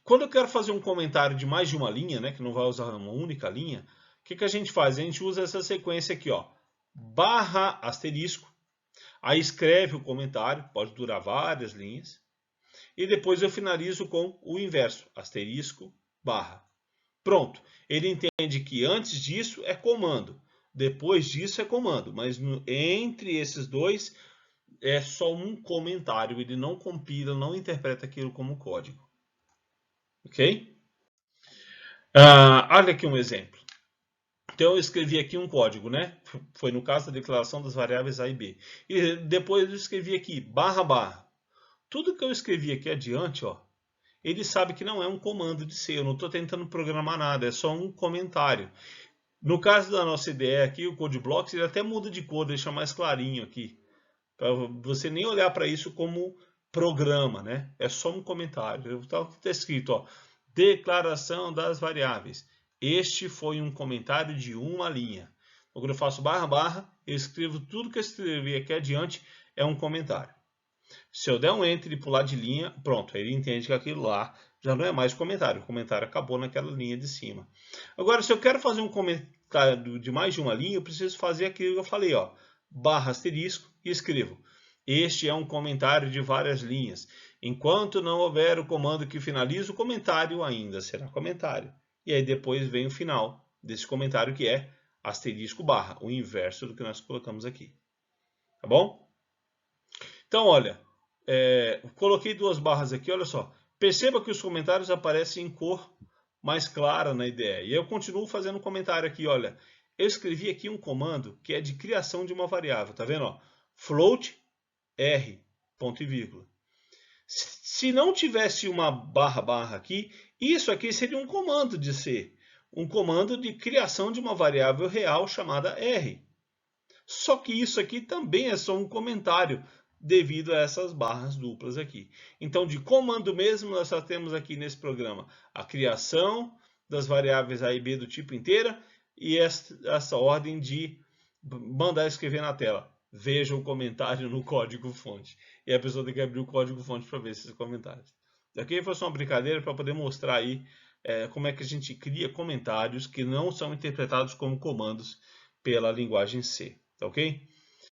Quando eu quero fazer um comentário de mais de uma linha, né, que não vai usar uma única linha, o que a gente faz? A gente usa essa sequência aqui, ó, barra asterisco, aí escreve o comentário, pode durar várias linhas, e depois eu finalizo com o inverso, asterisco, barra. Pronto, ele entende que antes disso é comando, depois disso é comando, mas entre esses dois é só um comentário, ele não compila, não interpreta aquilo como código. Ok? Olha aqui um exemplo. Então eu escrevi aqui um código, né? Foi no caso da declaração das variáveis A e B. E depois eu escrevi aqui barra. Tudo que eu escrevi aqui adiante, ó, ele sabe que não é um comando de C. Eu não estou tentando programar nada, é só um comentário. No caso da nossa ideia aqui, o CodeBlocks, ele até muda de cor, deixa mais clarinho aqui. Para você nem olhar para isso como programa, né? É só um comentário. Está escrito, ó, declaração das variáveis. Este foi um comentário de uma linha. Quando eu faço barra, eu escrevo tudo que eu escrevi aqui adiante, é um comentário. Se eu der um Enter e pular de linha, pronto, ele entende que aquilo lá já não é mais comentário. O comentário acabou naquela linha de cima. Agora, se eu quero fazer um comentário de mais de uma linha, eu preciso fazer aquilo que eu falei, ó, barra asterisco e escrevo. Este é um comentário de várias linhas. Enquanto não houver o comando que finaliza o comentário, ainda será comentário. E aí depois vem o final desse comentário, que é asterisco barra, o inverso do que nós colocamos aqui. Tá bom? Então, olha, coloquei duas barras aqui, olha só. Perceba que os comentários aparecem em cor mais clara na IDE. E eu continuo fazendo comentário aqui, olha. Eu escrevi aqui um comando que é de criação de uma variável, tá vendo? Ó? Float R, ponto e vírgula. Se não tivesse uma barra aqui, isso aqui seria um comando de C. Um comando de criação de uma variável real chamada R. Só que isso aqui também é só um comentário devido a essas barras duplas aqui. Então, de comando mesmo, nós só temos aqui nesse programa a criação das variáveis A e B do tipo inteira e essa ordem de mandar escrever na tela. Veja o comentário no código-fonte. E a pessoa tem que abrir o código-fonte para ver esses comentários. Aqui foi só uma brincadeira para poder mostrar aí como é que a gente cria comentários que não são interpretados como comandos pela linguagem C. Tá ok?